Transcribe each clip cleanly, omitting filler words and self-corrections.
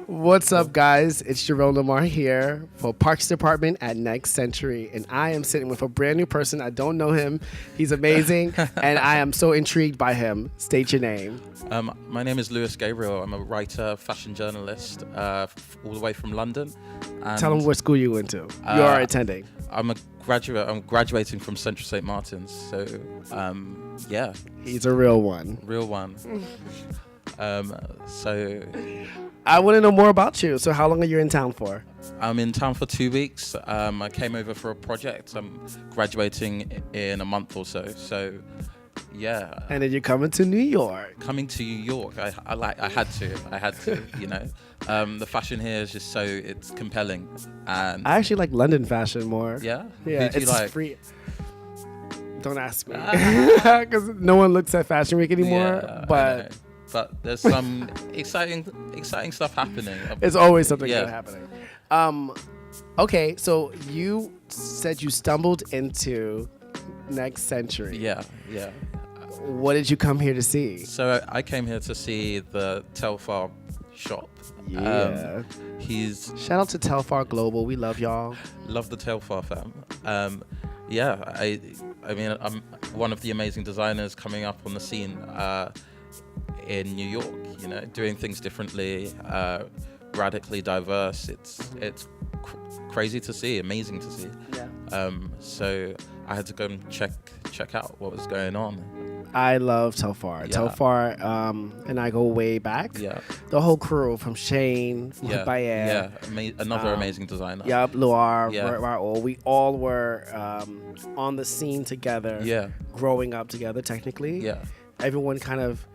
What's up, guys? It's Jerome Lamaar here for Parks Department at Next Century, and I am sitting with a brand new person. I don't know him. He's amazing, and I am so intrigued by him. State your name. My name is Gabriel. I'm a writer, fashion journalist, all the way from London. And Tell him what school you went to. You are attending. I'm a graduate. I'm graduating from Central St. Martin's. So, yeah. He's a real one. Real one. So I want to know more about you. So how long are you in town for? I'm in town for 2 weeks. I came over for a project. I'm graduating in a month or so. So, yeah. And then you're coming to New York. Coming to New York. I had to, you know. The fashion here is just it's compelling. And I actually like London fashion more. Yeah? Yeah, Who do you it's like? free. Don't ask me. Because no one looks at Fashion Week anymore. Yeah, but there's some exciting stuff happening. It's always something Yeah. good happening. Okay, so you said you stumbled into Next Century. Yeah. What did you come here to see? So I came here to see the Telfar shop. Yeah. Shout out to Telfar Global. We love y'all. Love the Telfar fam. Yeah, I mean, I'm one of the amazing designers coming up on the scene in New York, you know, doing things differently, radically diverse. It's crazy to see, amazing to see. Yeah. So I had to go and check out what was going on. I love Telfar. Yeah. Telfar and I go way back. Yeah. The whole crew from Shane, Yeah. Bayer. Yeah. Another amazing designer. Yep, Loire, Yeah. Raoul. We all were on the scene together. Yeah. Growing up together, technically. Yeah. Everyone kind of,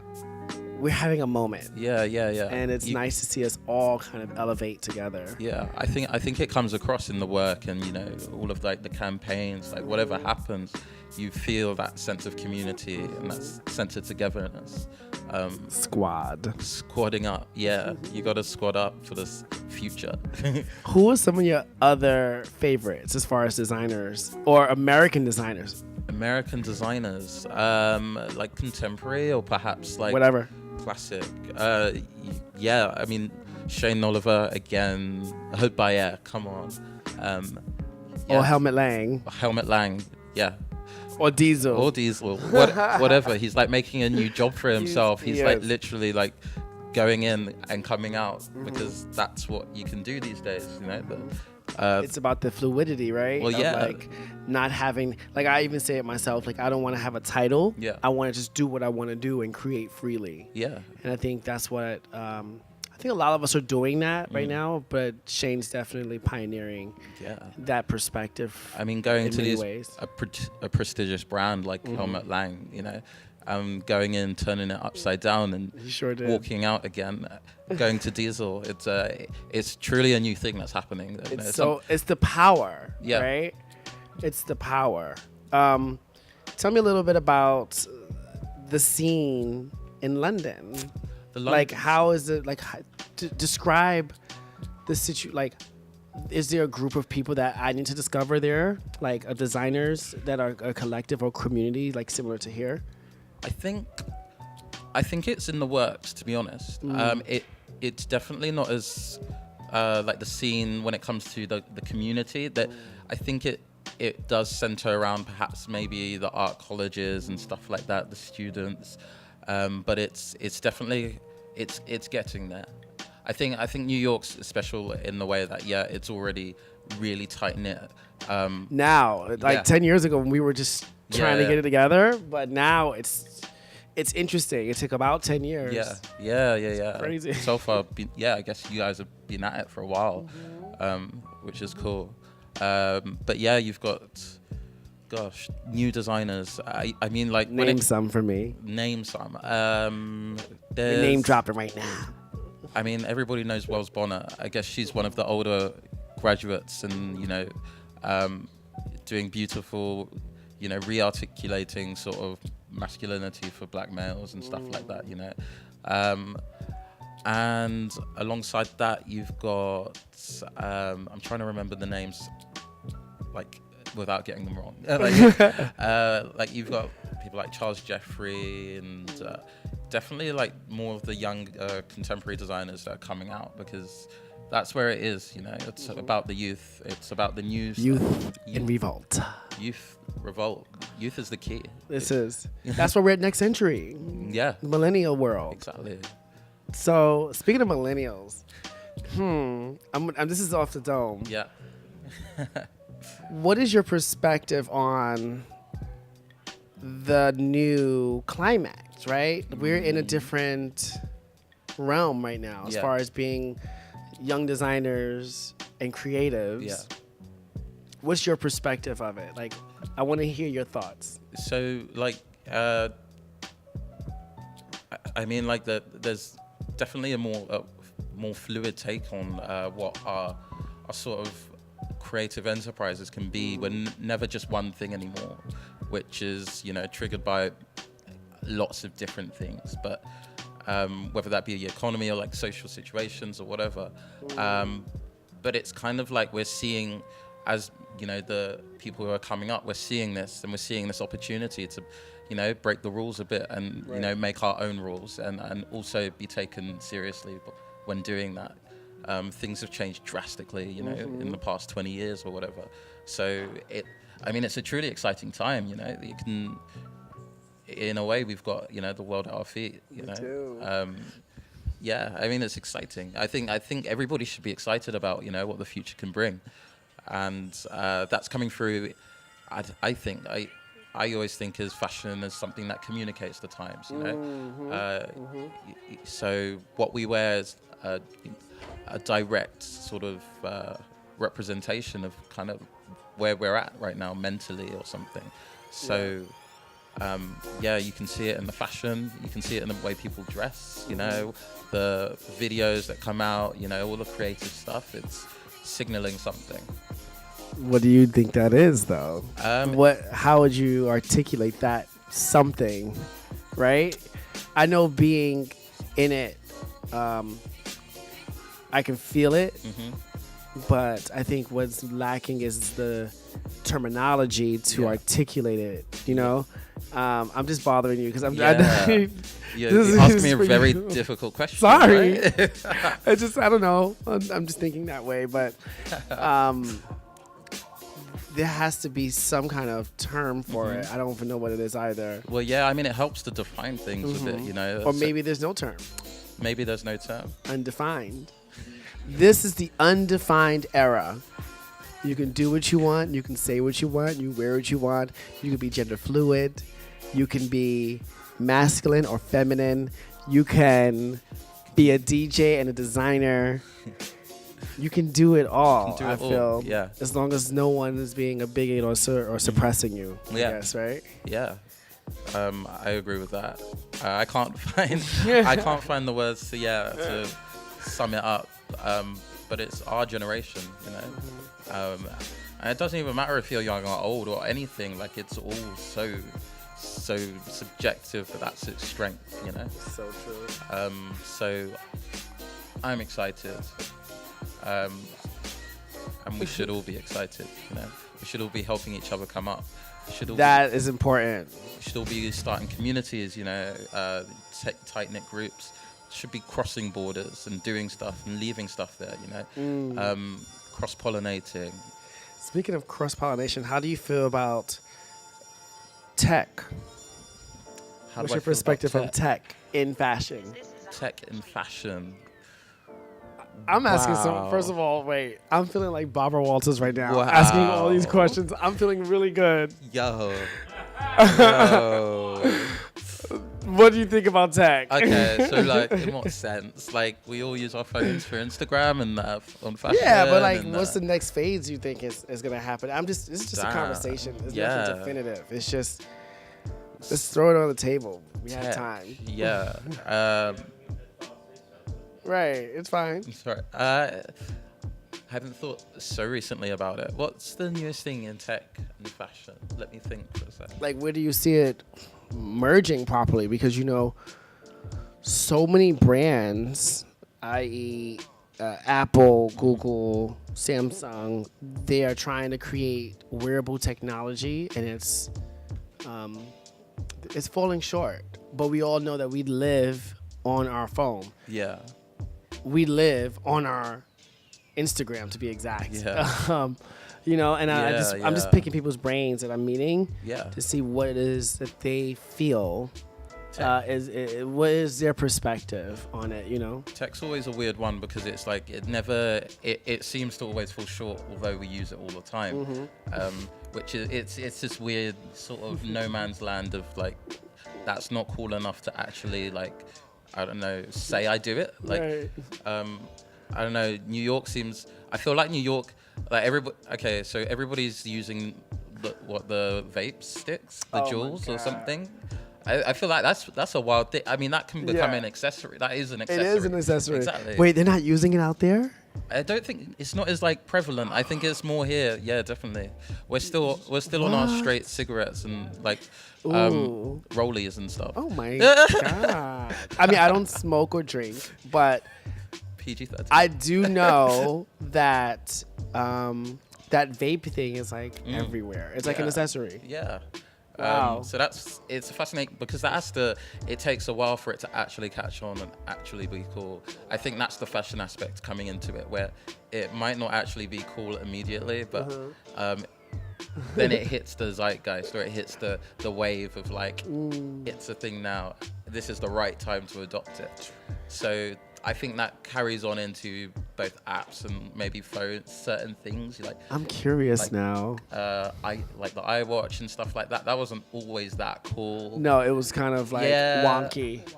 we're having a moment. Yeah. And it's nice to see us all kind of elevate together. Yeah, I think it comes across in the work, and you know, all of like the campaigns, like whatever happens, you feel that sense of community and that sense of togetherness. Squadding up, yeah. You got to squad up for this future. Who are some of your other favorites as far as designers or American designers? American designers, like contemporary or perhaps like whatever. Classic. Yeah, I mean, Shane Oliver again, Hood by Air, come on. Yeah. Or Helmut Lang. Yeah. Or Diesel. Whatever. He's like making a new job for himself. He's like literally like going in and coming out because that's what you can do these days, you know. But, it's about the fluidity, right? Well, yeah. Like not having, like I even say it myself, like I don't want to have a title. Yeah. I want to just do what I want to do and create freely. Yeah. And I think that's what, I think a lot of us are doing that right now, but Shane's definitely pioneering that perspective. I mean, going to these ways. a prestigious brand like Helmut Lang, you know, going in, turning it upside down, and walking out again, going to Diesel. It's truly a new thing that's happening. It's the power, right? It's the power. Tell me a little bit about the scene in London. Like, how is it, like, describe the situation, like, is there a group of people that I need to discover there, like designers that are a collective or community, like similar to here? I think it's in the works, to be honest. It's definitely not as like the scene when it comes to the community. That I think it does center around perhaps maybe the art colleges and stuff like that, the students. But it's definitely it's getting there. I think New York's special in the way that it's already really tight knit. Now, 10 years ago when we were just trying to get it together, but now it's interesting. It took about 10 years. Yeah. It's crazy. So far, I guess you guys have been at it for a while, which is cool. But yeah, you've got. Gosh, new designers. I mean, like name some for me. Name some. Name dropping right now. I mean, everybody knows Wells Bonner. I guess she's one of the older graduates, and you know, doing beautiful, you know, re-articulating sort of masculinity for black males and stuff like that. You know, and alongside that, you've got. I'm trying to remember the names, like. Without getting them wrong, like you've got people like Charles Jeffrey and definitely like more of the young contemporary designers that are coming out, because that's where it is, you know. It's about the youth. It's about the new youth in revolt. Youth revolt. Youth is the key. That's where we're at next century. Yeah. The millennial world. Exactly. So speaking of millennials, this is off the dome. Yeah. What is your perspective on the new climax, right? We're in a different realm right now as far as being young designers and creatives. Yeah. What's your perspective of it? Like, I want to hear your thoughts. So, like, I mean, like, there's definitely a more fluid take on what our sort of creative enterprises can be. We're never just one thing anymore, which is, you know, triggered by lots of different things, but whether that be the economy or like social situations or whatever. But it's kind of like we're seeing, as you know, the people who are coming up, we're seeing this, and we're seeing this opportunity to, you know, break the rules a bit and, you know, make our own rules and also be taken seriously when doing that. Things have changed drastically, you know, in the past 20 years or whatever. So it's a truly exciting time, you know. You can, in a way, we've got, you know, the world at our feet, you know. Yeah, I mean, it's exciting. I think everybody should be excited about, you know, what the future can bring. And that's coming through, I always think as fashion as something that communicates the times, you know. So what we wear is a direct sort of representation of kind of where we're at right now mentally or something. So you can see it in the fashion, you can see it in the way people dress, you know, the videos that come out, you know, all the creative stuff. It's signaling something. What do you think that is, though? How would you articulate that something, right? I know being in it, I can feel it, but I think what's lacking is the terminology to articulate it, you know? I'm just bothering you because I'm... You asked me a very difficult question. Sorry. Right? I don't know. I'm just thinking that way, but there has to be some kind of term for it. I don't even know what it is either. Well, yeah, I mean, it helps to define things a bit, you know? Or maybe there's no term. Maybe there's no term. Undefined. This is the undefined era. You can do what you want. You can say what you want. You wear what you want. You can be gender fluid. You can be masculine or feminine. You can be a DJ and a designer. You can do it all, I feel. Yeah. As long as no one is being a bigot or suppressing you, I guess, right? Yeah. I agree with that. I can't find the words to sum it up. But it's our generation, you know. And it doesn't even matter if you're young or old or anything. Like, it's all so subjective, but that's its strength, you know. So true. So I'm excited. And we should all be excited, you know. We should all be helping each other come up. That is important. We should all be starting communities, you know, tight-knit groups. Should be crossing borders and doing stuff and leaving stuff there, you know. Cross-pollinating. Speaking of cross-pollination, how do you feel about tech? What's your perspective on tech in fashion? Tech in fashion. I'm asking first of all, wait. I'm feeling like Barbara Walters right now. Asking all these questions. I'm feeling really good. Yo. What do you think about tech? Okay, so like, in what sense? Like, we all use our phones for Instagram and on fashion. Yeah, but like, what's the next phase you think is gonna happen? It's just a conversation. It's nothing definitive. It's just, let's throw it on the table. We have time. Yeah. Right, it's fine. I'm sorry. I haven't thought so recently about it. What's the newest thing in tech and fashion? Let me think for a second. Like, where do you see it merging properly? Because, you know, so many brands, i.e. Apple, Google, Samsung, they are trying to create wearable technology, and it's falling short. but we all know that we live on our phone. Yeah. We live on our Instagram, to be exact. Yeah. You know, and I'm just picking people's brains that I'm meeting to see what it is that they feel. What is their perspective on it, you know? Tech's always a weird one because it's like it seems to always fall short, although we use it all the time. Which is it's this weird sort of no man's land of like, that's not cool enough to actually like, I don't know, say I do it. Like, right. I don't know. New York seems. I feel like New York, like everybody. Okay, so everybody's using the vape sticks, the Juuls or something. I feel like that's a wild thing. I mean, that can become an accessory. That is an accessory. It is an accessory. Exactly. Wait, they're not using it out there? I don't think it's not as like prevalent. I think it's more here. Yeah, definitely. We're still on our straight cigarettes and like rollies and stuff. Oh my god. I mean, I don't smoke or drink, but PG-13. I do know that that vape thing is like everywhere. It's like an accessory. Yeah. Wow. So it's fascinating because it takes a while for it to actually catch on and actually be cool. I think that's the fashion aspect coming into it, where it might not actually be cool immediately, but then it hits the zeitgeist, or it hits the wave of like, it's a thing now. This is the right time to adopt it. So I think that carries on into both apps and maybe phones, certain things. Like, I'm curious now. I like the iWatch and stuff like that. That wasn't always that cool. No, it was kind of like wonky.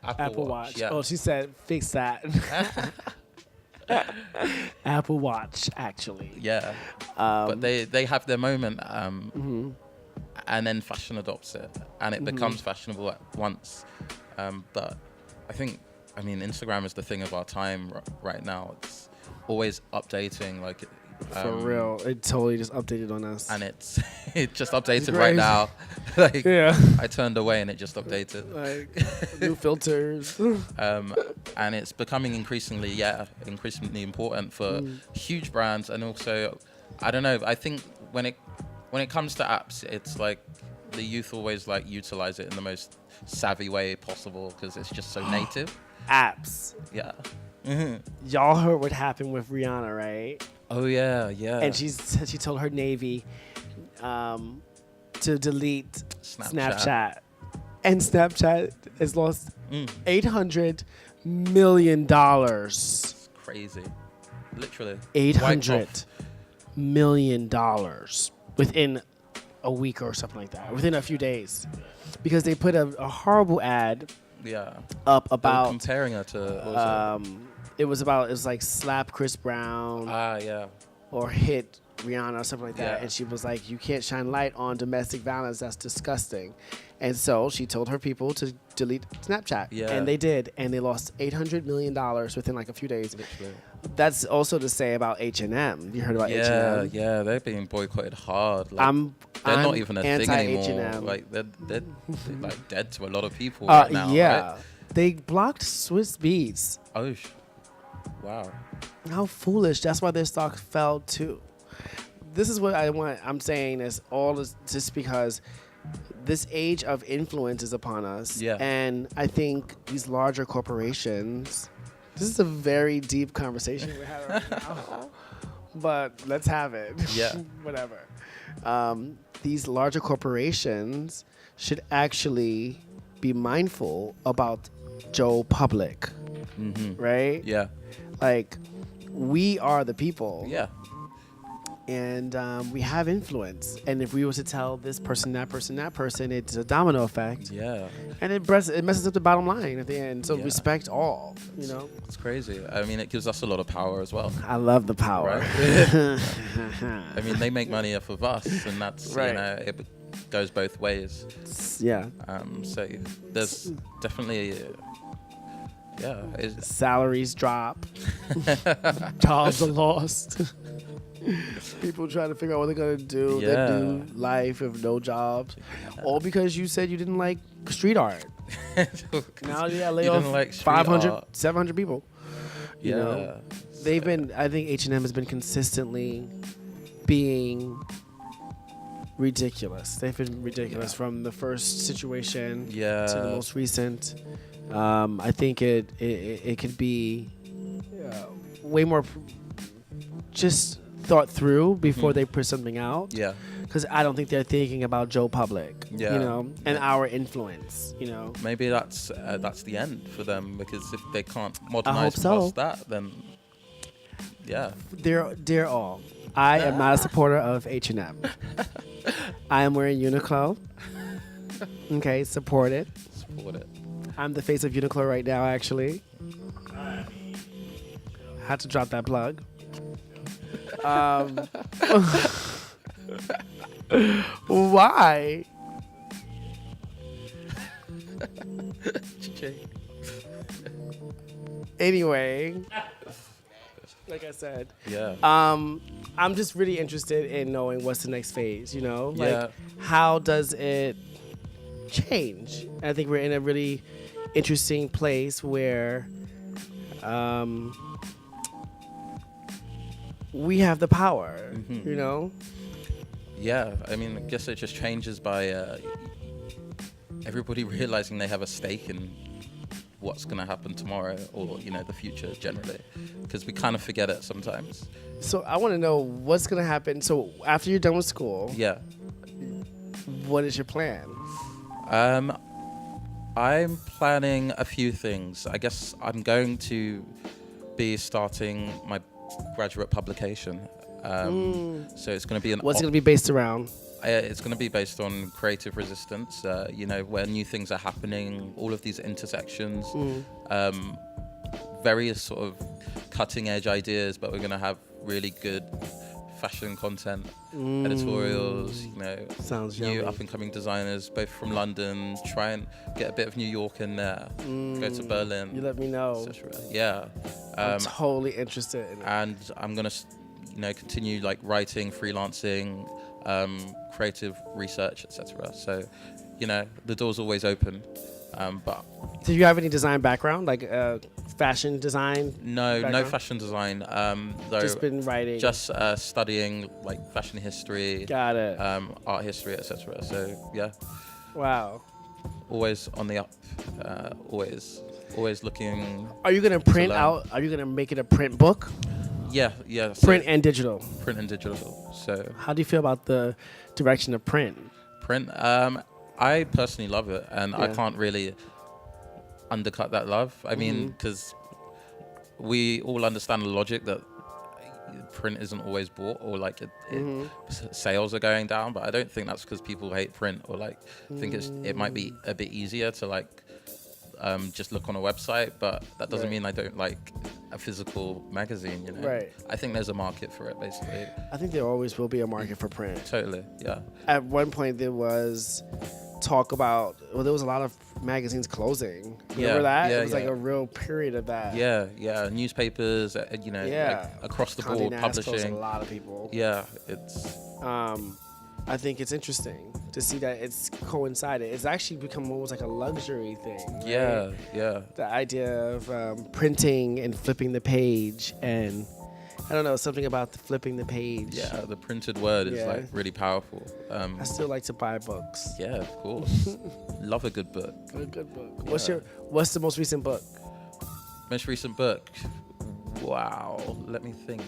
Apple Watch. Yeah. Oh, she said fix that. Apple Watch, actually. Yeah. But they have their moment, and then fashion adopts it, and it becomes fashionable at once. But I mean, Instagram is the thing of our time right now. It's always updating, like. For real, it totally just updated on us. And it just updated right now. Like, I turned away and it just updated. Like new filters. And it's becoming increasingly important for huge brands, and also, I don't know. I think when it comes to apps, it's like the youth always like utilize it in the most savvy way possible because it's just so native. Apps. Yeah. Y'all heard what happened with Rihanna, right? Oh yeah. And she told her Navy to delete Snapchat. And Snapchat has lost $800 million. It's crazy. Literally. $800 million within a week or something like that, within a few days, because they put a horrible ad up about comparing her to it was like slap Chris Brown or hit Rihanna or something like that, and she was like, you can't shine light on domestic violence, that's disgusting. And so she told her people to delete Snapchat, and they did, and they lost $800 million within like a few days. Literally. That's also to say about H&M. You heard about H&M? Yeah, they're being boycotted hard. Like, they're not even a thing anymore. H&M. Like they're like dead to a lot of people right now. Yeah, right? They blocked Swiss Beats. Oh, wow. How foolish! That's why their stock fell too. This is what I want. I'm saying this all is just because this age of influence is upon us. Yeah. And I think these larger corporations. This is a very deep conversation we're having right now. But let's have it. Yeah. Whatever. These larger corporations should actually be mindful about Joe Public. Right? Yeah. Like, we are the people. Yeah. And we have influence. And if we were to tell this person, that person, that person, it's a domino effect. Yeah. And it messes up the bottom line at the end. So respect all, you know? It's crazy. I mean, it gives us a lot of power as well. I love the power. Right? I mean, they make money off of us, and that's, you know, it goes both ways. Yeah. So there's definitely... salaries drop. Jobs are lost. People trying to figure out what they're going to do. They do life with no jobs. All because you said you didn't like street art. Now lay off like 500, 700 people. You know? I think H&M has been consistently being ridiculous. They've been ridiculous from the first situation to the most recent. I think it could be way more just thought through before they put something out. Yeah. Because I don't think they're thinking about Joe Public, you know, and our influence, you know. Maybe that's the end for them, because if they can't modernize past that, then Dear all, I am not a supporter of H&M. I am wearing Uniqlo. Okay, support it. Support it. I'm the face of Uniqlo right now, actually. Had to drop that plug. Why? Anyway, like I said, I'm just really interested in knowing what's the next phase, you know? Like, how does it change? And I think we're in a really interesting place where we have the power, you know? Yeah, I mean, I guess it just changes by everybody realizing they have a stake in what's going to happen tomorrow, or, you know, the future generally, because we kind of forget it sometimes. So I want to know what's going to happen. So after you're done with school, what is your plan? I'm planning a few things. I guess I'm going to be starting my graduate publication. So it's going to be what's it going to be based around? It's going to be based on creative resistance, you know, where new things are happening, all of these intersections, various sort of cutting edge ideas, but we're going to have really good fashion content, editorials, you know, sounds new yummy. up and coming designers, both from London, try and get a bit of New York in there, go to Berlin. You let me know. Yeah. I'm totally interested in it. And I'm going to, you know, continue like writing, freelancing, creative research, etc. So, you know, the door's always open. But do you have any design background, like fashion design? No, background? no fashion design. Though just been writing. Just studying like fashion history. Got it. Art history, etc. So yeah. Wow. Always on the up. Always looking. Are you gonna print out? Are you gonna make it a print book? Yeah. So print and digital. Print and digital. So. How do you feel about the direction of print? Print. I personally love it, and I can't really undercut that love. I mean, because we all understand the logic that print isn't always bought, or like sales are going down, but I don't think that's because people hate print, or like think it might be a bit easier to like just look on a website, but that doesn't mean I don't like a physical magazine, you know? Right. I think there's a market for it, basically. I think there always will be a market for print. Totally, yeah. At one point, there was talk about, there was a lot of magazines closing. Remember that? It was like a real period of that. Yeah. Newspapers, you know, like across the board, publishing. A lot of people. Yeah, it's... I think it's interesting to see that it's coincided. It's actually become almost like a luxury thing. Right? Yeah. The idea of printing and flipping the page, and I don't know, something about the flipping the page. Yeah, the printed word is like really powerful. I still like to buy books. Yeah, of course. Love a good book. A good book. Yeah. What's the most recent book? Most recent book? Wow, let me think.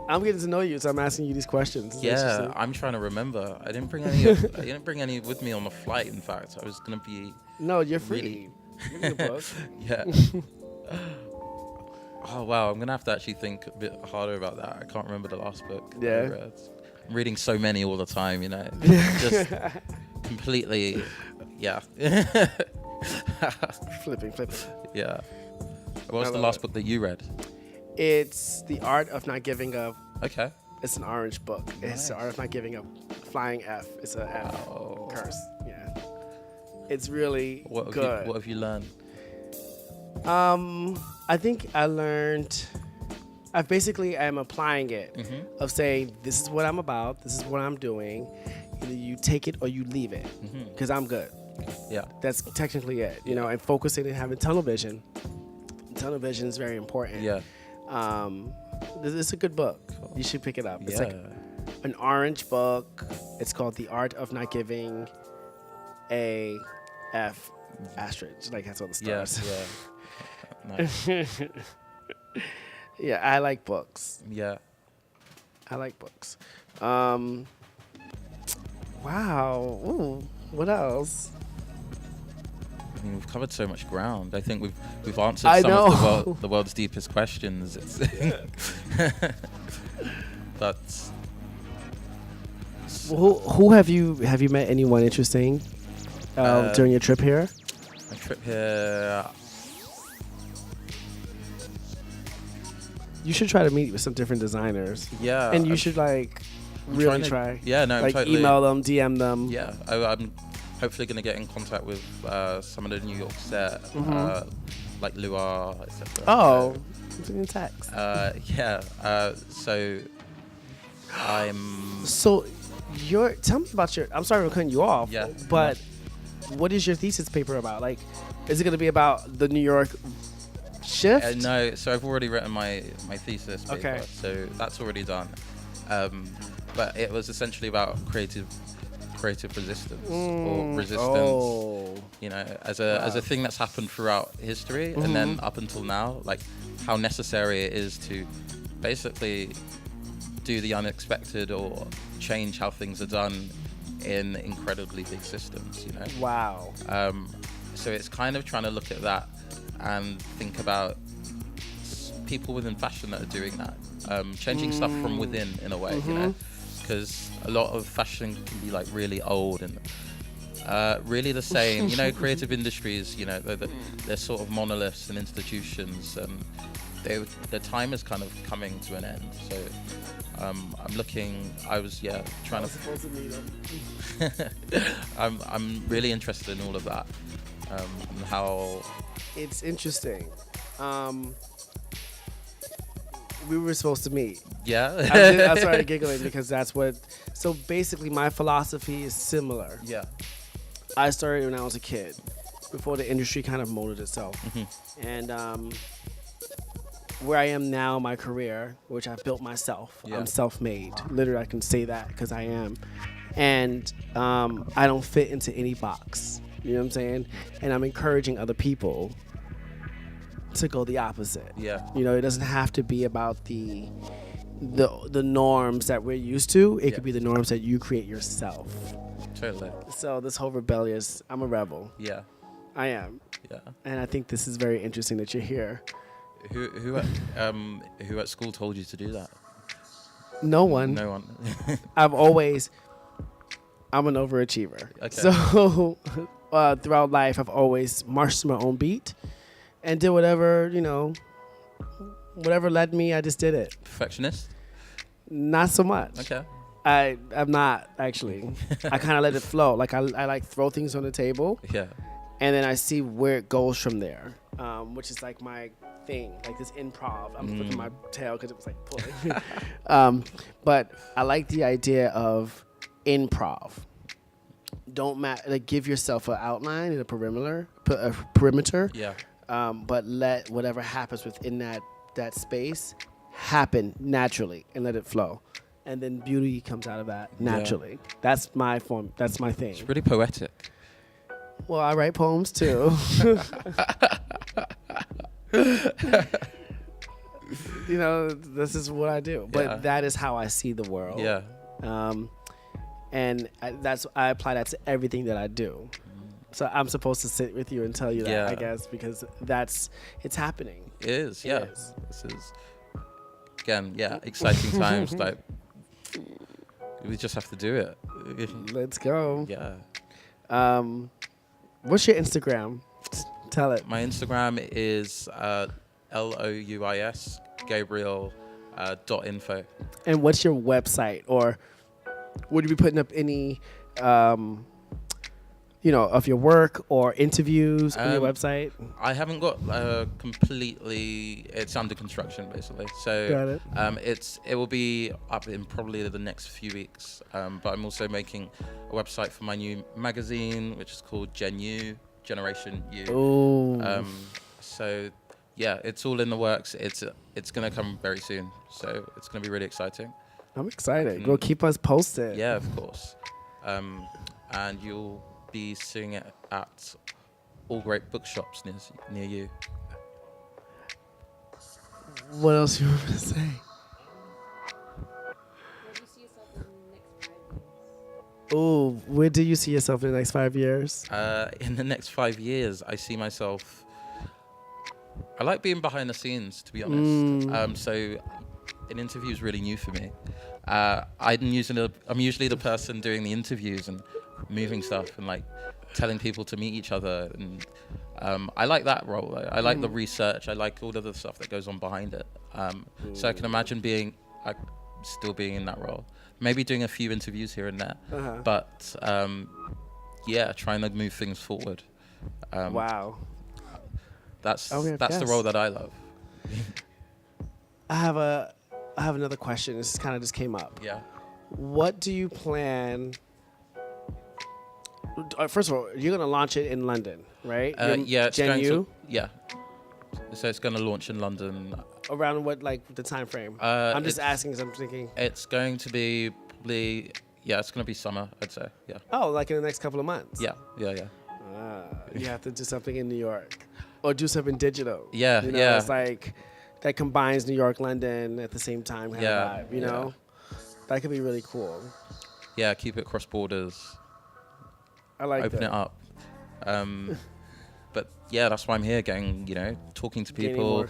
I'm getting to know you, so I'm asking you these questions. Yeah, I'm trying to remember. I didn't bring any with me on the flight. In fact, I was gonna be. No, you're free. Give me a book. Yeah. Oh wow, I'm gonna have to actually think a bit harder about that. I can't remember the last book. Yeah. I'm reading so many all the time, you know. Just completely. Yeah. Flipping. Yeah. What was the last book that you read? It's The Art of Not Giving Up. Okay. It's an orange book. Nice. It's The Art of Not Giving Up. Flying F. It's a F curse. Yeah. It's really good. What have you learned? I think I learned. I basically am applying it. Of saying, this is what I'm about. This is what I'm doing. Either you take it or you leave it. Because I'm good. Yeah. That's technically it. You know, and focusing and having tunnel vision. Tunnel vision is very important. Yeah. It's a good book. You should pick it up. It's like an orange book. It's called The Art of Not Giving a F asterisk. Like, that's all the stars. Yeah. Nice. Yeah, I like books. Yeah. I like books. Wow. Ooh, what else? I mean, we've covered so much ground. I think we've answered some of the world's deepest questions. But who have you met anyone interesting during your trip here? My trip here. You should try to meet with some different designers. Yeah. And you should really try. Yeah, no, like totally. Email them, DM them. Yeah, I'm hopefully going to get in contact with some of the New York set, like Luar, etc. Oh, it's in text. Yeah. So I'm. So, tell me about your. I'm sorry for cutting you off. Yeah. But what is your thesis paper about? Like, is it going to be about the New York shift? No. So I've already written my thesis paper. Okay. So that's already done. But it was essentially about creative resistance or resistance. Oh. You know, as a thing that's happened throughout history, and then up until now, like how necessary it is to basically do the unexpected or change how things are done in incredibly big systems. You know. Wow. So it's kind of trying to look at that and think about people within fashion that are doing that, changing stuff from within in a way, you know, because a lot of fashion can be like really old and really the same. You know, creative industries, you know, they're sort of monoliths and institutions, and their time is kind of coming to an end. So I'm looking. I was trying supposed to meet them. I'm really interested in all of that, and how it's interesting. We were supposed to meet. Yeah. I started giggling because that's what. So basically, my philosophy is similar. Yeah. I started when I was a kid, before the industry kind of molded itself, and where I am now, my career, which I've built myself. Yeah. I'm self-made. Literally, I can say that because I am, and I don't fit into any box. You know what I'm saying? And I'm encouraging other people to go the opposite. Yeah. You know, it doesn't have to be about the norms that we're used to. It could be the norms that you create yourself. Totally. So this whole rebellious, I'm a rebel. Yeah. I am. Yeah. And I think this is very interesting that you're here. Who at school told you to do that? No one. No one. I'm an overachiever. Okay. So throughout life, I've always marched to my own beat and did whatever, whatever led me, I just did it. Perfectionist? Not so much. Okay. I'm not, actually. I kind of let it flow. Like, I like throw things on the table. Yeah. And then I see where it goes from there, which is like my thing, like this improv. I'm flipping my tail because it was like pulling. But I like the idea of improv. Like, give yourself an outline and a perimeter. Yeah. But let whatever happens within that space happen naturally and let it flow. And then beauty comes out of that naturally. Yeah. That's my form. That's my thing. It's really poetic. Well, I write poems too. This is what I do. But that is how I see the world. Yeah. And I apply that to everything that I do. So I'm supposed to sit with you and tell you that, I guess, because it's happening. It is, yeah. This is, again, exciting times. Like, we just have to do it. Let's go. Yeah. What's your Instagram? Tell it. My Instagram is LOUIS Gabriel .info. And what's your website? Or would you be putting up any of your work or interviews on your website? I haven't got completely. It's under construction, basically. So got it. It will be up in probably the next few weeks. But I'm also making a website for my new magazine, which is called Genu Generation. Oh. So yeah, it's all in the works. It's gonna come very soon. So it's gonna be really exciting. I'm excited. Go keep us posted. Yeah, of course. And you'll be seeing it at all great bookshops near you. What else you want to say? Oh, where do you see yourself in the next 5 years? In the next 5 years, I see myself. I like being behind the scenes, to be honest. So, an interview is really new for me. I'm usually the person doing the interviews and moving stuff and like telling people to meet each other. And I like that role. I like the research. I like all of the stuff that goes on behind it. So I can imagine still being in that role. Maybe doing a few interviews here and there, but trying to move things forward. Wow, that's the role that I love. I have another question. This kind of just came up. Yeah. What do you plan? First of all, you're gonna launch it in London, right? It's Genu? So it's going to launch in London. Around what, like, the time frame? I'm just asking because I'm thinking. It's going to be probably, it's going to be summer, I'd say, yeah. Oh, like in the next couple of months? Yeah. You have to do something in New York. Or do something digital. Yeah, It's like, that combines New York, London at the same time kind of vibe, you know? That could be really cool. Yeah, keep it cross borders. I like Open it up. But yeah, that's why I'm here, talking to people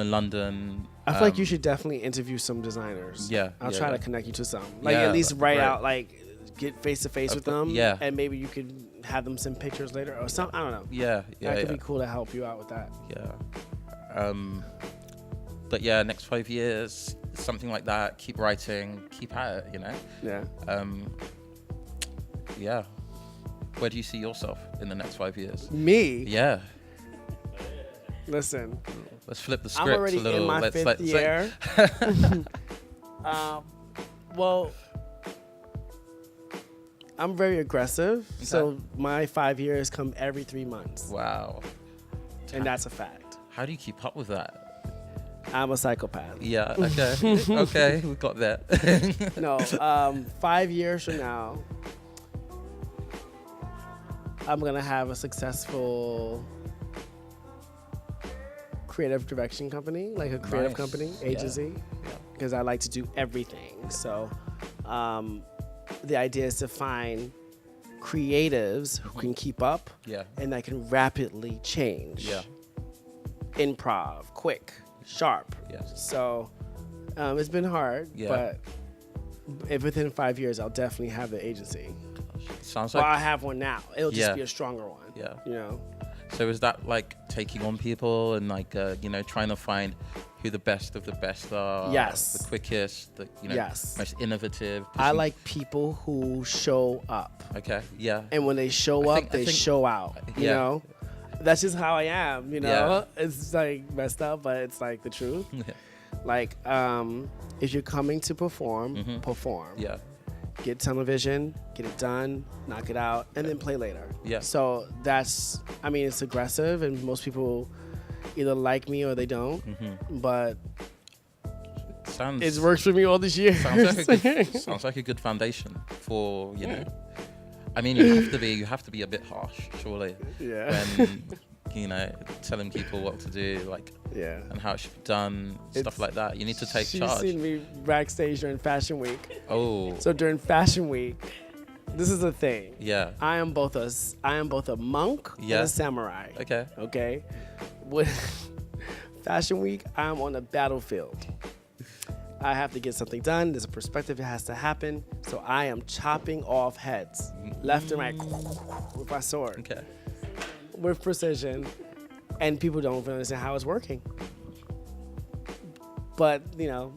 in London. I feel like you should definitely interview some designers. Yeah. I'll try to connect you to some. Like, at least write out, like, get face to face with them. Yeah. And maybe you could have them send pictures later or something. I don't know. Yeah. That could be cool to help you out with that. Yeah. But yeah, next 5 years, something like that. Keep writing, keep at it, Yeah. Yeah. Where do you see yourself in the next 5 years? Me? Yeah. Listen. Let's flip the script I'm already a little. in my fifth year. Well, I'm very aggressive. Okay. So my 5 years come every 3 months. Wow. And that's a fact. How do you keep up with that? I'm a psychopath. Yeah, okay. Okay, we got that. No, 5 years from now, I'm going to have a successful creative direction company, like a creative company, agency, because I like to do everything. So the idea is to find creatives who can keep up and that can rapidly change. Yeah. Improv, quick, sharp. Yes. So it's been hard, but if within 5 years, I'll definitely have the agency. Sounds like I have one now. It'll just be a stronger one. Yeah. You know. So is that like taking on people and like trying to find who the best of the best are? Yes. The quickest, the most innovative. I like people who show up. Okay. Yeah. And when they show up, they show out. You know. That's just how I am. You know. Yeah. It's like messed up, but it's like the truth. Like if you're coming to perform, perform. Yeah. Get television, get it done, knock it out, and then play later. Yeah. So it's aggressive, and most people either like me or they don't. But it works for me all these years. Sounds like a good foundation for I mean, you have to be a bit harsh, surely. Yeah. When telling people what to do, and how it should be done, stuff like that. You need to take charge. She's seen me backstage during Fashion Week. Oh. So during Fashion Week, this is the thing. Yeah. I am both a monk and a samurai. Okay. Okay. With Fashion Week, I'm on the battlefield. I have to get something done. There's a perspective that has to happen. So I am chopping off heads, left and right, with my sword. Okay. With precision. And people don't really understand how it's working. But, enough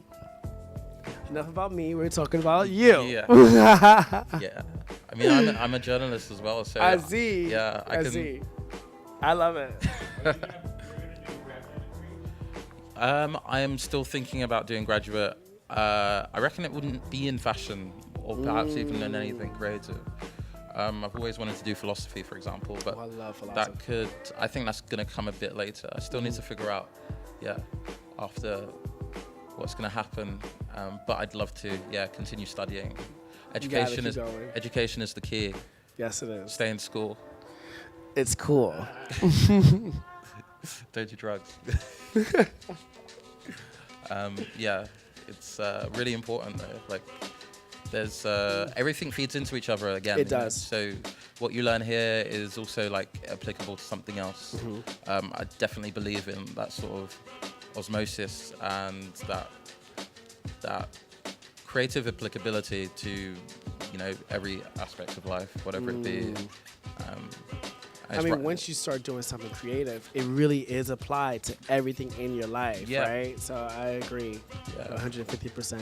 about me. We're talking about you. Yeah. Yeah. I mean, I'm a journalist as well, so I see. Yeah, I see. I love it. I am still thinking about doing graduate. I reckon it wouldn't be in fashion or perhaps even in anything creative. I've always wanted to do philosophy, for example, but I love philosophy. I think that's going to come a bit later. I still need to figure out, after what's going to happen But I'd love to, continue studying. Education is the key. Yes, it is. Stay in school. It's cool. Don't do drugs. It's really important though. Like, there's everything feeds into each other again. It does. So what you learn here is also like applicable to something else. I definitely believe in that sort of osmosis and that creative applicability to every aspect of life, whatever it be. I mean, once you start doing something creative, it really is applied to everything in your life, right? So I agree, 150%.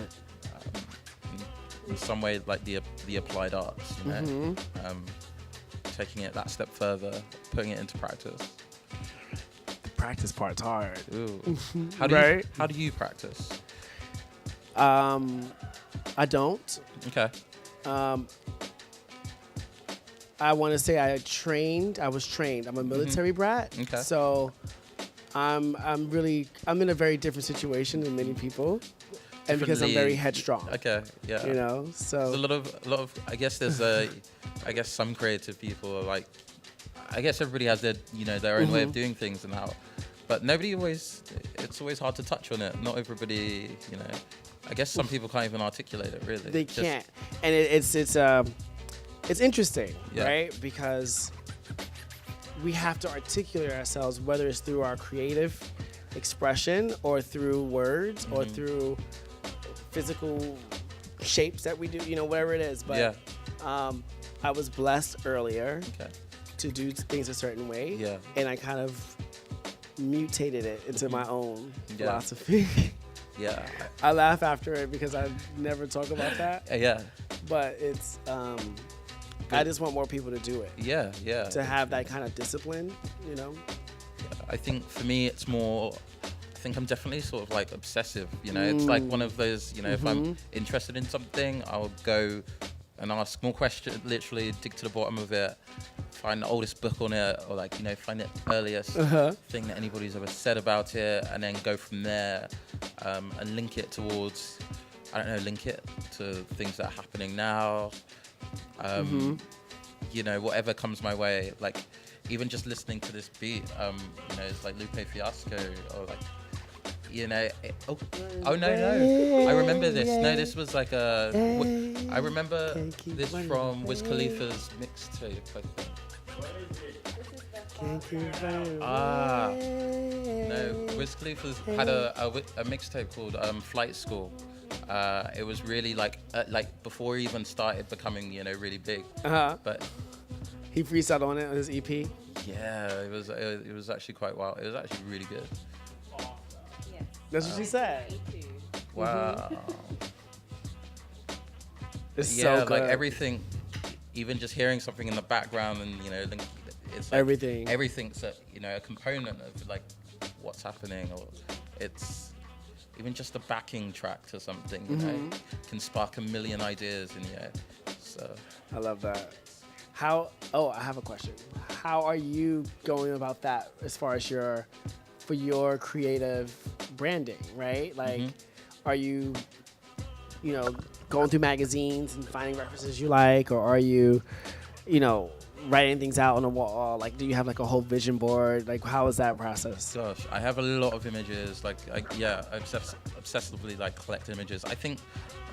In some way, like the applied arts, taking it that step further, putting it into practice. The practice part's hard. Ooh. How do you practice? I don't. Okay. I want to say I was trained. I'm a military brat. Okay. So I'm in a very different situation than many people. And because I'm very headstrong. Okay, yeah. So there's a lot of I guess there's some creative people are like, I guess everybody has their own way of doing things and how, but it's always hard to touch on it. Not everybody, I guess some people can't even articulate it really. They can't. And it's interesting, right? Because we have to articulate ourselves, whether it's through our creative expression or through words or through physical shapes that we do, whatever it is. But I was blessed earlier to do things a certain way. Yeah. And I kind of mutated it into my own philosophy. Yeah. I laugh after it because I never talk about that. Yeah. But it's I just want more people to do it. Yeah. To have that kind of discipline, Yeah, I think for me it's more, I think I'm definitely sort of like obsessive, It's like one of those, if I'm interested in something, I'll go and ask more questions, literally dig to the bottom of it, find the oldest book on it, or like, find the earliest thing that anybody's ever said about it, and then go from there and link it towards, link it to things that are happening now. Whatever comes my way, like even just listening to this beat, it's like Lupe Fiasco or like, oh no, I remember this. No, this was like I remember this from Wiz Khalifa's mixtape, I think. No, Wiz Khalifa's had a mixtape called Flight School. It was really like before he even started becoming really big. But he freestyled on it on his EP. Yeah, it was actually quite wild. It was actually really good. That's what she said. Wow. It's so good. Like everything, even just hearing something in the background and it's like everything's a component of like what's happening, or it's even just a backing track to something, can spark a million ideas in you. So I love that. I have a question. How are you going about that as far as for your creative branding, right? Like, are you, going through magazines and finding references you like, or are you, writing things out on a wall? Like, do you have like a whole vision board? Like, how is that process? Gosh, I have a lot of images. Like, obsessively like collect images. I think,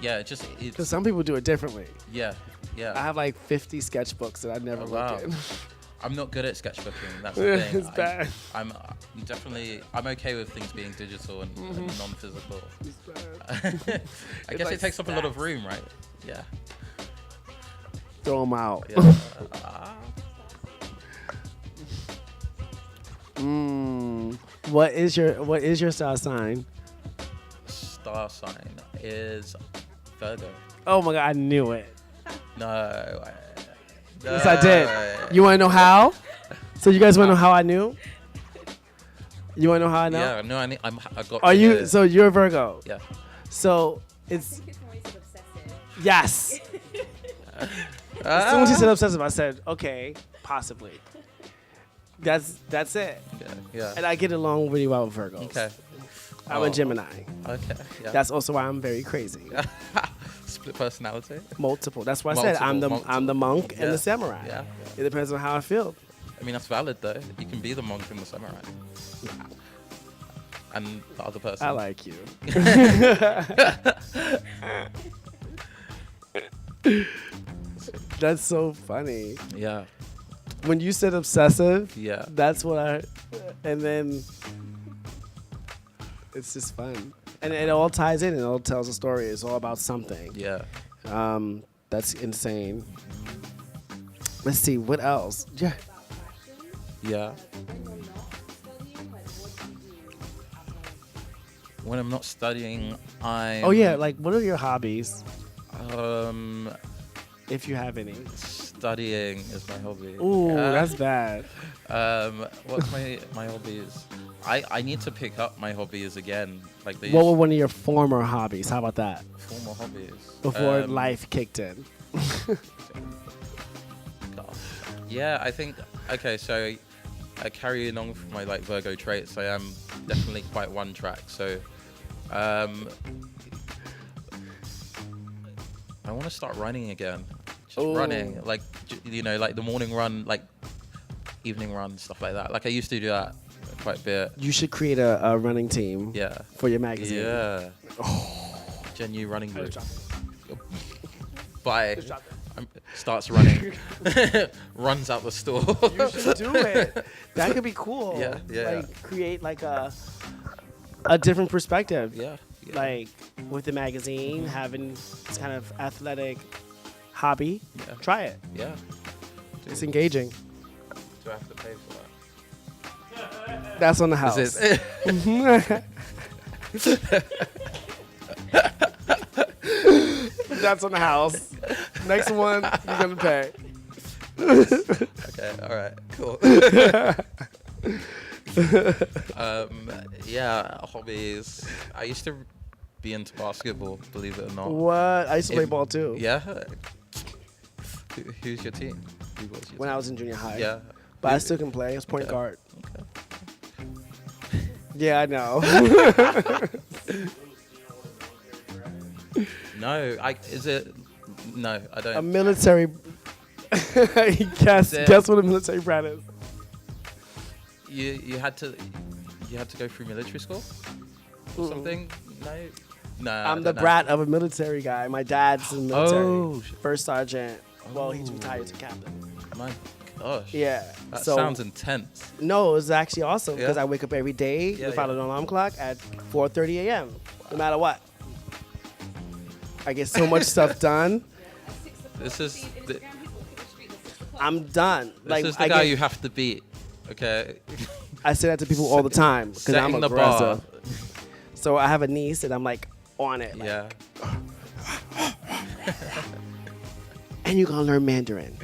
because some people do it differently. Yeah. I have like 50 sketchbooks that I never look at. I'm not good at sketchbooking. That's the thing. It's bad. I'm okay with things being digital and non-physical. It's bad. I guess it takes up a lot of room, right? Yeah. Throw them out. Yeah. What is your star sign? Star sign is Virgo. Oh my God, I knew it. No. Yes, I did. You want to know how? So you guys want to know how I knew? You want to know how I know? Yeah, no, I got. Are you? So you're a Virgo. Yeah. So it's. I think it's when you said obsessive. Yes. As soon as you said obsessive, I said, okay, possibly. That's it. Yeah. And I get along really well with Virgos. Okay. I'm a Gemini. Okay. Yeah. That's also why I'm very crazy. Split personality. Multiple. That's why I said I'm the monk and the samurai. Yeah. It depends on how I feel. I mean, that's valid though. You can be the monk and the samurai. And the other person. I like you. That's so funny. Yeah. When you said obsessive, Yeah. that's what and then it's just fun. And it all ties in. It all tells a story. It's all about something. Yeah. That's insane. Let's see, what else? Yeah. Yeah. When I'm not studying, I'm... Oh, yeah, like, what are your hobbies? If you have any. Studying is my hobby. Ooh, that's bad. What's my hobbies? I need to pick up my hobbies again. Like what were one of your former hobbies? How about that? Former hobbies? Before life kicked in. Yeah, I think, okay, so carrying on from my like Virgo traits, I am definitely quite one track. So I want to start running again. Just running, like, like the morning run, like evening run, stuff like that. Like I used to do that quite a bit. You should create a running team for your magazine. Yeah. Genu running group. Bye. Starts running. Runs out the store. You should do it. That could be cool. Yeah. Like create like a different perspective. Yeah. Like with the magazine, having this kind of athletic hobby. Yeah. Try it. Yeah. It's engaging. Do I have to pay for that? That's on the house. That's on the house. Next one, you're gonna pay. Okay, all right, cool. Yeah, hobbies. I used to be into basketball, believe it or not. What? I used to play ball too. Yeah. Who's your team? When I was in junior high. Yeah. But I still can play as point guard. Okay. Yeah, I know. No, no, I don't. A military. Guess what a military brat is. You had to go through military school or something? No. I'm the brat of a military guy. My dad's in the military. Oh, first sergeant. Well, he's retired to captain. My gosh. Yeah. That sounds intense. No, it was actually awesome because Yeah? I wake up every day without an alarm clock at 4:30 a.m. No matter what. I get so much stuff done. I'm done. This is the guy you have to beat. Okay. I say that to people all the time because I'm Setting the aggressive. So I have a niece and I'm like on it. Like, Yeah. and you're gonna learn Mandarin.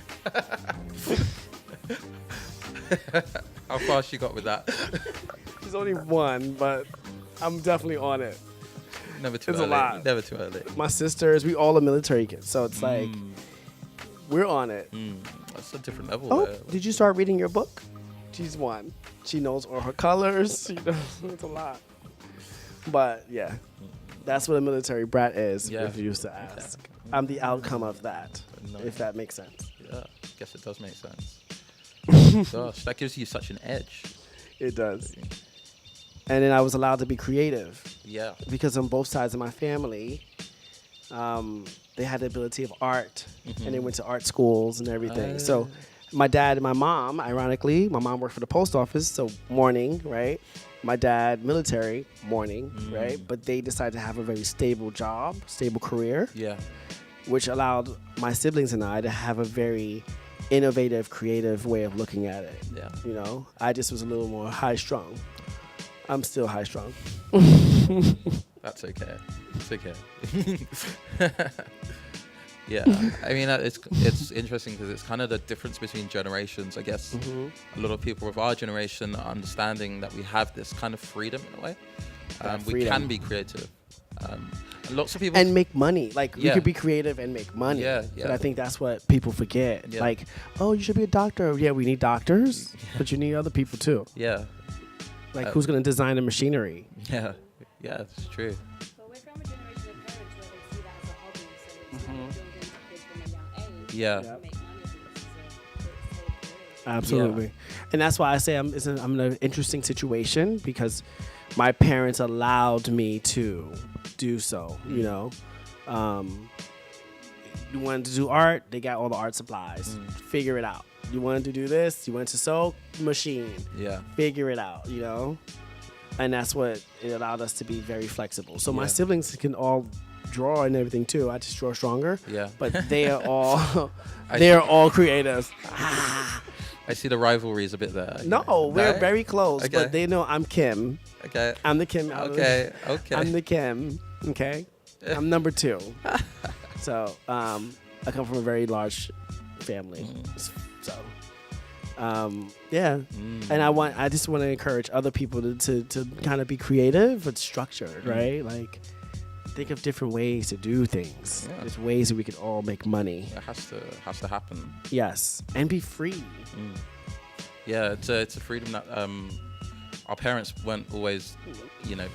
How far she got with that? She's only one, but I'm definitely on it. Never too It's early. a lot. Never too early. My sisters, we all are military kids, so it's like we're on it. That's a different level. Oh, there. did you start reading your book? She's one. She knows all her colors. She knows it's a lot. But yeah, that's what a military brat is. Yeah. If you used to ask, I'm the outcome of that. No. If that makes sense. Yeah, I guess it does make sense. Gosh, that gives you such an edge. It does. And then I was allowed to be creative. Yeah. Because on both sides of my family, they had the ability of art, and they went to art schools and everything. So my dad and my mom, ironically, my mom worked for the post office, so morning, right? My dad, military, morning, right? But they decided to have a very stable job, stable career, Yeah. which allowed my siblings and I to have a very innovative, creative way of looking at it. Yeah. You know, I just was a little more high-strung. I'm still high-strung. That's okay. It's okay. Yeah, I mean, it's interesting because it's kind of the difference between generations, I guess. A lot of people of our generation are understanding that we have this kind of freedom in a way. We can be creative. And lots of people... And make money. Like, you could be creative and make money. Yeah. But I think that's what people forget. Yeah. Like, oh, you should be a doctor. Yeah, we need doctors, but you need other people too. Yeah. Like, who's going to design the machinery? Yeah. Yeah, it's true. But we're from a generation of parents where they see that as a hobby, so it's built into kids from a young age. Yeah. To make money of it. This is a career. Absolutely. Yeah. And that's why I say I'm in an interesting situation because my parents allowed me to do so, you know. You wanted to do art, they got all the art supplies. Figure it out. You wanted to do this, you went to sew machine. Yeah. Figure it out, you know. And that's what it allowed us to be very flexible. So my siblings can all draw and everything too. I just draw stronger. Yeah. But they are all they are all creative. I see the rivalry is a bit there. No, we're very close. Okay. But they know I'm Kim. Okay. I'm the Kim. Okay. I'm the Kim. Okay. I'm number 2. So I come from a very large family. So yeah. And I just want to encourage other people to kind of be creative but structured, right? Like think of different ways to do things. Yeah. There's ways that we could all make money. It has to happen. Yes, and be free. Yeah, it's a freedom that our parents weren't always, you know,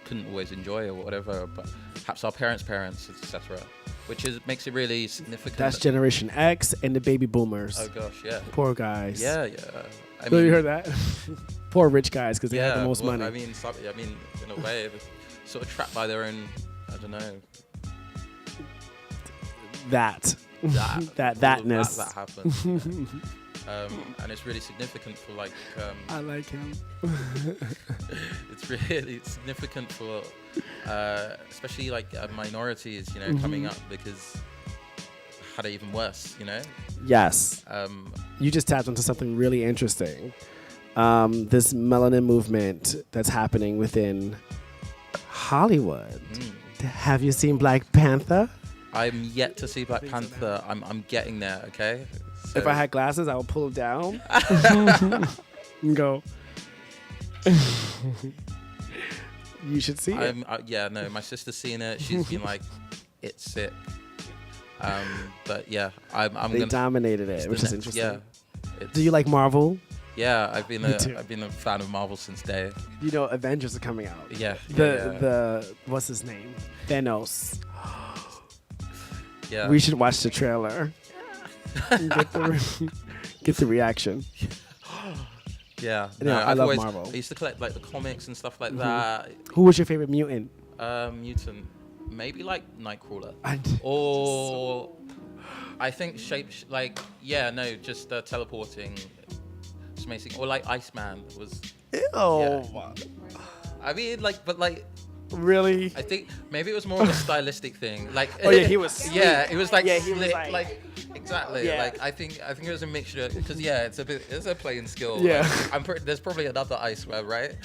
couldn't always enjoy or whatever, but perhaps our parents, etc., which makes it really significant. That's Generation X and the baby boomers. Oh gosh, yeah. Poor guys. Yeah. I So you heard that? Poor rich guys because they have the most money. I mean, in a way, they're sort of trapped by their own. I don't know. Thatness. That happened. And it's really significant for like. I like him. It's really significant for, especially like minorities, you know, coming up because had it even worse, you know. Yes. You just tapped into something really interesting. This melanin movement that's happening within Hollywood. Have you seen Black Panther? I'm yet to see Black Panther. I'm getting there. Okay. So. If I had glasses, I would pull them down and go. You should see it. Yeah, no, my sister's seen it. She's been like, it's sick. But yeah, they dominated it, which is interesting. Yeah. Do you like Marvel? Yeah, I've been a fan of Marvel since day. You know, Avengers are coming out. Yeah. The what's his name? Thanos. Yeah. We should watch the trailer. Get the reaction. Yeah. No, I love Marvel. I used to collect like the comics and stuff like that. Who was your favorite mutant? Mutant. Maybe like Nightcrawler. Or I think just teleporting. It's amazing. Or like Iceman was. Ew. Yeah. I mean, really? I think maybe it was more of a stylistic thing. Like, he was. Slick. Yeah, it was like. Yeah, he was slick, like exactly. Yeah. Like I think it was a mixture because it's a playing skill. Yeah. Like, there's probably another Iceman, right?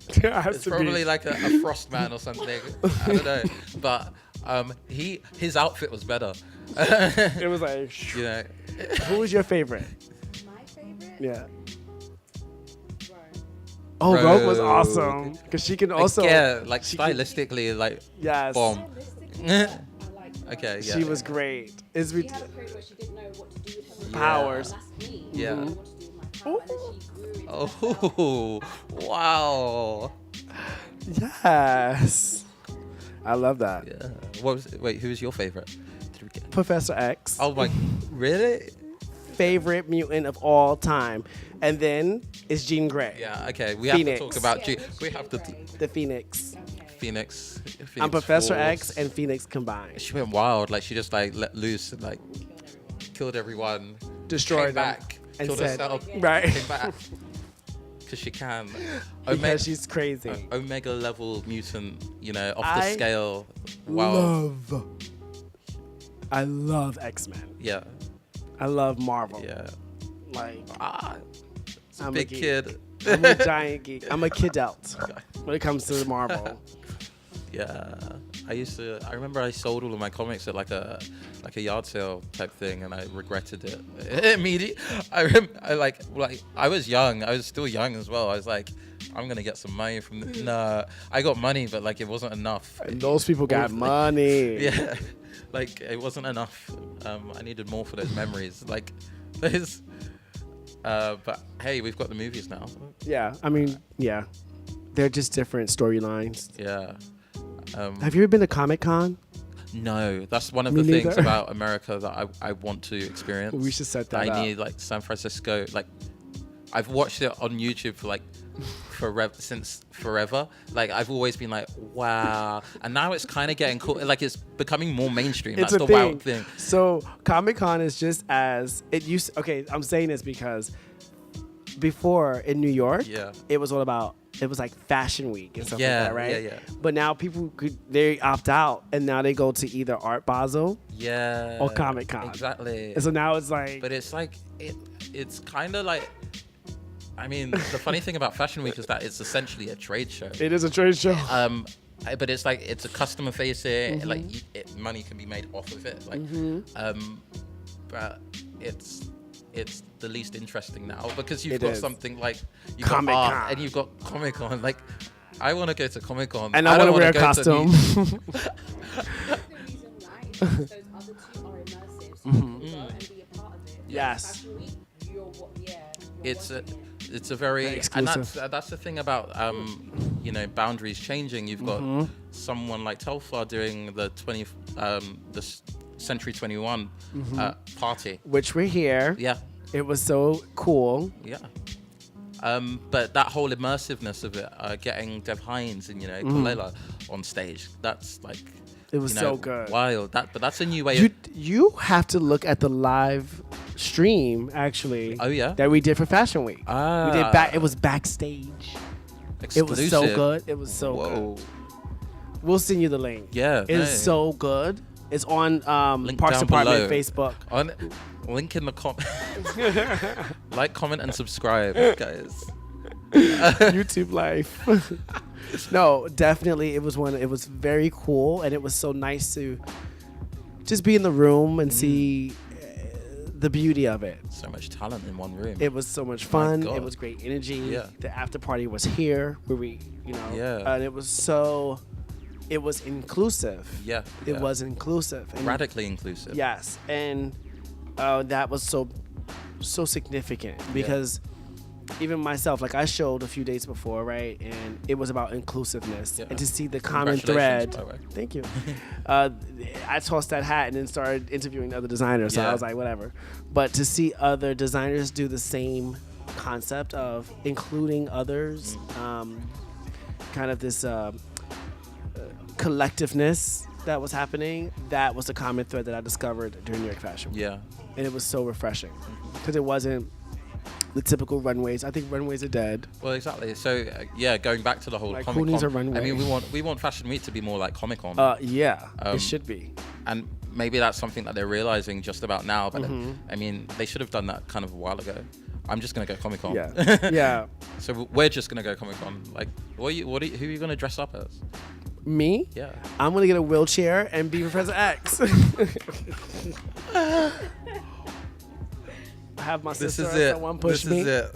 It's probably like a Frostman or something. I don't know, but his outfit was better. It was like. You know. Who was your favorite? My favorite? Yeah. Oh, Rogue was awesome because she can also. Like stylistically, like. Yes. Bomb. Okay, yeah. She was great. She had a period where she didn't know what to do with her powers. That's me. Yeah. I didn't know what to do with my power, and then she grew into Oh, wow. Yes. I love that. Yeah. Wait, who was your favorite? Professor X. Oh my, really? Favorite mutant of all time. And then it's Jean Grey. Yeah, okay. We Phoenix. have to talk about Yeah, we have to. The Phoenix. Phoenix. I'm Professor Force. X and Phoenix combined. She went wild. Like she just like let loose and like killed everyone. Destroyed came them. back. And Killed said, herself. right. Came back. Because she can. Because she's crazy. Omega level mutant, you know, off the scale. Wow. I love X-Men. Yeah. I love Marvel. Yeah. Like, I'm a big kid. I'm a giant geek. I'm a kidult when it comes to Marvel. Yeah. I remember I sold all of my comics at like a yard sale type thing, and I regretted it immediately. I was young. I was still young as well. I was like, I'm gonna get some money from this. Nah, I got money, but like it wasn't enough. And those people got money. Yeah, like it wasn't enough. I needed more for those memories. Like, there's. But hey, we've got the movies now. Yeah, I mean, yeah. they're just different storylines. Yeah. Have you ever been to ComicCon? No, that's one of Me the things neither. about America that I want to experience. We should set that I up. need like San Francisco. Like, I've watched it on YouTube for like since forever. Like, I've always been like, wow. And now it's kind of getting cool. Like, it's becoming more mainstream. It's That's a the wild thing. So ComicCon is just as it used. Okay, I'm saying this because before in New York, it was all about. It was like Fashion Week and stuff like that, right? Yeah. But now people they opt out and now they go to either Art Basel, or ComicCon. Exactly. And so now it's like. But it's like it's kind of like. I mean, the funny thing about Fashion Week is that it's essentially a trade show. It is a trade show. But it's like it's a customer facing. Like money can be made off of it. Like, but it's the least interesting now because you've got something like you've got art and you've got ComicCon. Like, I want to go to ComicCon and I want to wear a costume. The reason why is because those other two are immersive, so you can go and be a part of it. Yes. Fashion Week, you're it's a very exclusive. and that's the thing about boundaries changing. You've got someone like Telfar doing the Century 21 party, which we're here. Yeah, it was so cool. Yeah. But that whole immersiveness of it, getting Dev Hynes and Kalela on stage, that's like it was so good, wild. But that's a new way. You have to look at the live stream actually. Oh yeah, that we did for Fashion Week. We did it was backstage. Exclusive. It was so good. It was so good. We'll send you the link. Yeah, it is so good. It's on Parks Department Facebook. Link in the like, comment, and subscribe, guys. YouTube life. No, definitely, it was very cool, and it was so nice to just be in the room and see the beauty of it. So much talent in one room. It was so much fun. It was great energy. Yeah. The after party was here, where we, and it was inclusive. Yeah. It was inclusive. And radically inclusive. Yes. And that was so significant because even myself, like I showed a few days before, right? And it was about inclusiveness. Yeah. And to see the common thread. By the way. Thank you. I tossed that hat and then started interviewing other designers. So I was like, whatever. But to see other designers do the same concept of including others, kind of this collectiveness that was happening, that was the common thread that I discovered during New York Fashion Week. Yeah. And it was so refreshing because it wasn't the typical runways. I think runways are dead. Well, exactly. So going back to the whole Comic-Con. Who needs a runway? I mean, we want Fashion Week to be more like Comic-Con. It should be. And maybe that's something that they're realizing just about now. But I mean, they should have done that kind of a while ago. I'm just gonna go Comic-Con. Yeah. Yeah. So we're just gonna go Comic-Con. Like, who are you gonna dress up as? Me? Yeah. I'm gonna get a wheelchair and be Professor X. Have my sister or someone push me. This is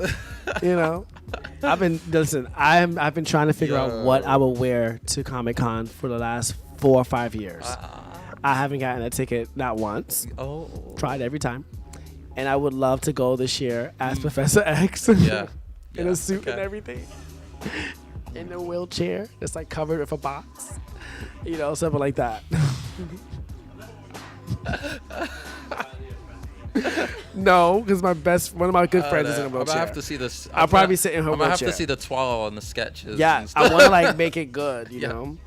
it. I've been trying to figure out what I will wear to Comic-Con for the last 4 or 5 years. I haven't gotten a ticket, not once. Oh. Tried every time. And I would love to go this year as Professor X. Yeah. In a suit and everything. In a wheelchair that's like covered with a box. Something like that. No, because one of my good friends is in a wheelchair. I'm gonna have to see this. I'll probably sit in her wheelchair. I'm gonna have to see the twirl on the sketches. Yeah, I want to make it good, you know.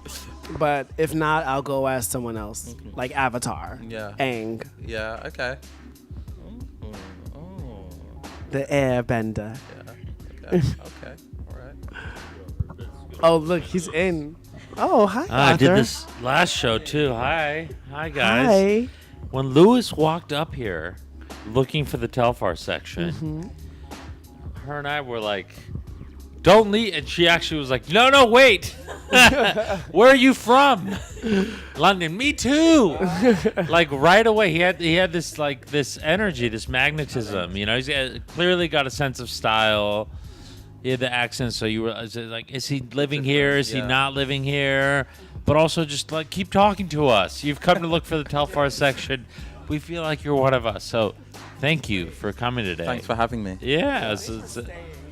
But if not, I'll go as someone else, like Avatar. Yeah. Aang. Yeah. Okay. The Airbender. Yeah. Okay. All right. Oh, look, he's in. Oh, hi. I did this last show too. Hi guys. Hi. When Lewis walked up here looking for the Telfar section, her and I were like, don't leave. And she actually was like, no, wait. Where are you from? London. Me too. Like right away, he had this energy, this magnetism. He's clearly got a sense of style. He had the accent, so you were like, is he living here? Is he not living here? But also just like keep talking to us. You've come to look for the Telfar section. We feel like you're one of us. So thank you for coming today. Thanks for having me. Yeah.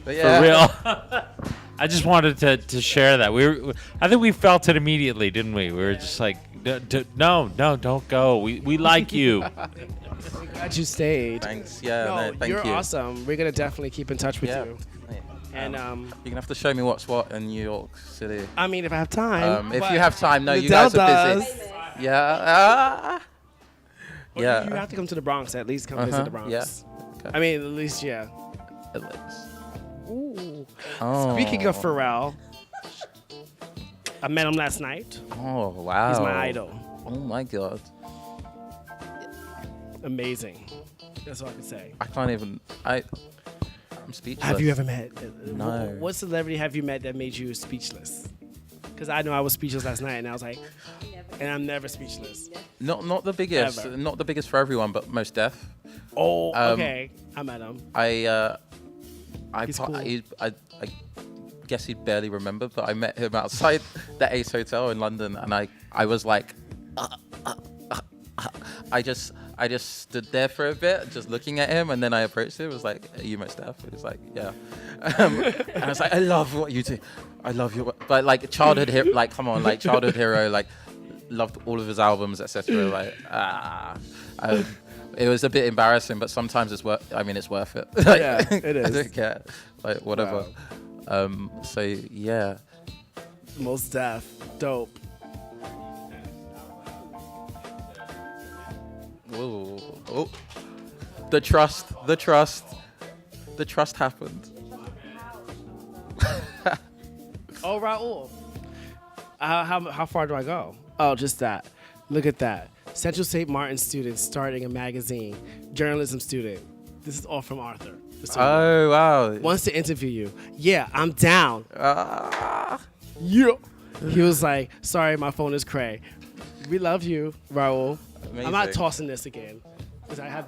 Yeah. For real. I just wanted to share that. I think we felt it immediately, didn't we? We were just like, no, don't go. We like you. Glad you stayed. Thanks. Yeah. No, thank you're you. awesome. We're gonna definitely keep in touch with you. And you're gonna have to show me what's what in New York City. I mean, if I have time. If you have time, no, you guys are busy. Yeah. Yeah. You have to come to the Bronx. At least come visit the Bronx. Yeah. Okay. I mean, at least At least. Ooh. Oh. Speaking of Pharrell, I met him last night. Oh wow. He's my idol. Oh my god. Amazing. That's all I can say. I can't even. I'm speechless. Have you ever met? No. What celebrity have you met that made you speechless? Because I know I was speechless last night, and I was like, and I'm never speechless. Not the biggest. Ever. Not the biggest for everyone, but most deaf. Oh, okay. I met him. He's cool. I guess he'd barely remember, but I met him outside the Ace Hotel in London, and I was like, I just stood there for a bit, just looking at him, and then I approached him. I was like, "Are you most deaf?" He was like, "Yeah," and I was like, "I love what you do. I love your," but like childhood hero, like come on, like childhood hero, like loved all of his albums, etc. Like it was a bit embarrassing, but sometimes it's worth. I mean, it's worth it. Like, Yeah, it is. I don't care, like whatever. Wow. So yeah. Most deaf. Dope. Whoa. Oh. The trust happened. Oh, Raul. How far do I go? Oh, just that. Look at that. Central St. Martin student starting a magazine. Journalism student. This is all from Arthur. Oh, wow. Wants to interview you. Yeah, I'm down. Yeah. He was like, sorry, my phone is cray. We love you, Raul. Amazing. I'm not tossing this again. Because I have...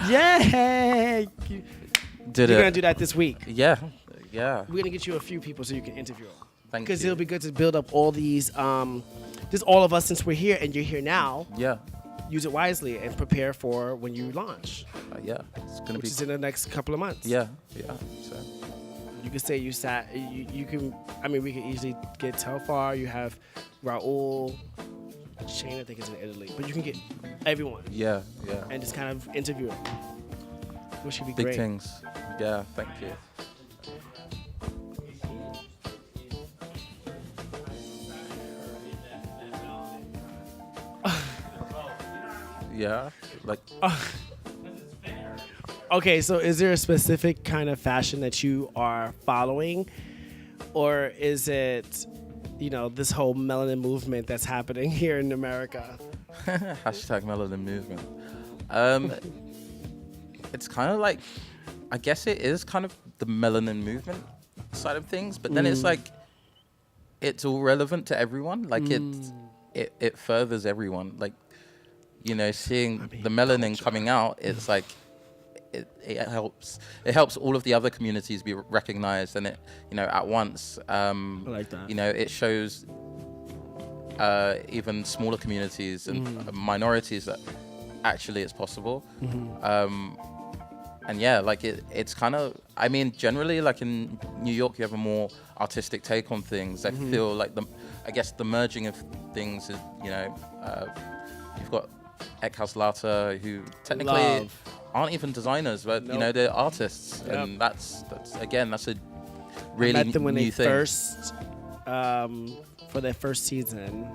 Yeah. You're going to do that this week. Yeah. Yeah. We're going to get you a few people so you can interview them. Thank you. Because it'll be good to build up all these, just all of us since we're here and you're here now. Yeah. Use it wisely and prepare for when you launch. Yeah. It's gonna which be. is in the next couple of months. Yeah. Yeah. So. You can say you sat. You can. I mean, we can easily get Telfar. You have Raul. Shane, I think, is in Italy, but you can get everyone. Yeah. Yeah. And just kind of interview them. Which should be Big great. things. Yeah. Thank you. Yeah, like. Okay, so is there a specific kind of fashion that you are following, or is it, this whole melanin movement that's happening here in America? Hashtag melanin movement. It's kind of like, I guess it is kind of the melanin movement side of things, but then it's like, it's all relevant to everyone. Like it furthers everyone. Like. Seeing the melanin coming out, it's like it helps all of the other communities be recognized, and it at once. I like that. It shows even smaller communities and minorities that actually it's possible. And yeah, like it's kind of. I mean, generally, like in New York, you have a more artistic take on things. I feel like the merging of things is you've got Eckhouse Lauter, who technically aren't even designers, but they're artists, and that's a really I met them when new they thing. first for their first season,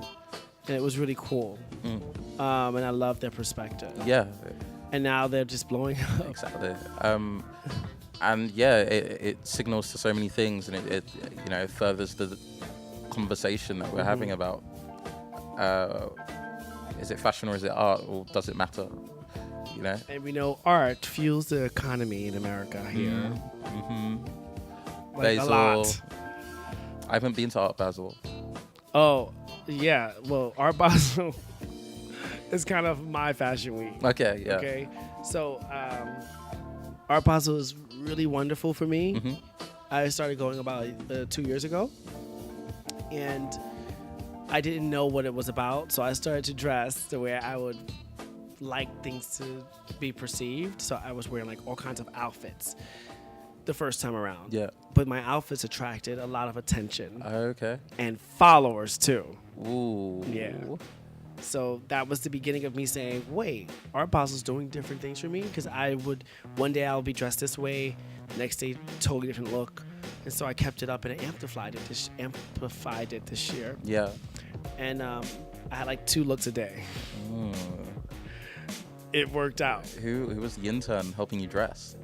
and it was really cool. And I love their perspective. Yeah, and now they're just blowing up. Exactly. And yeah, it signals to so many things, and it furthers the conversation that we're having about. Is it fashion or is it art, or does it matter? And we know art fuels the economy in America here. Like Basel. a lot. I haven't been to Art Basel. Oh, yeah. Well, Art Basel is kind of my fashion week. Okay, yeah. Okay. So, Art Basel is really wonderful for me. I started going about 2 years ago. And I didn't know what it was about, so I started to dress the way I would like things to be perceived. So I was wearing like all kinds of outfits the first time around. Yeah. But my outfits attracted a lot of attention Okay. and followers too. Ooh. Yeah. So that was the beginning of me saying, wait, Art Basel's doing different things for me? Because one day I'll be dressed this way, next day, totally different look. And so I kept it up and it amplified it this year. Yeah. And I had like 2 looks a day. It worked out. Who was the intern helping you dress?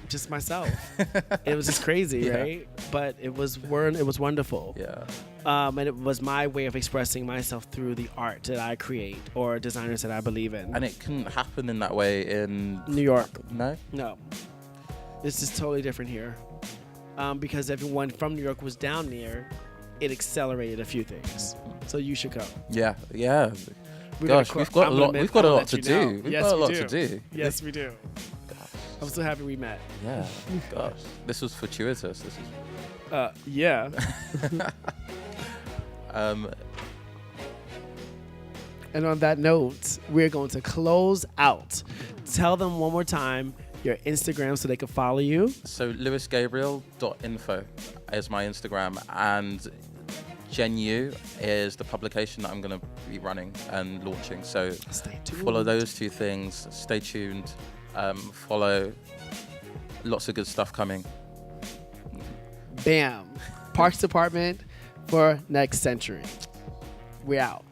Just myself. It was just crazy, right? But it was wonderful. Yeah. And it was my way of expressing myself through the art that I create or designers that I believe in. And it couldn't happen in that way in New York. No? No. This is totally different here. Because everyone from New York was down there, it accelerated a few things. So you should go. Yeah, yeah. We've got a lot. We've got a lot to do. We've got a lot to do. Yes, we do. I'm so happy we met. Yeah. Gosh, this was fortuitous. This is. Yeah. And on that note, we're going to close out. Tell them one more time your Instagram so they can follow you. So lewisgabriel.info is my Instagram, and Genu is the publication that I'm going to be running and launching. So Stay tuned. follow those 2 things. Stay tuned. Follow. Lots of good stuff coming. Bam. Parks Department for next century. We out.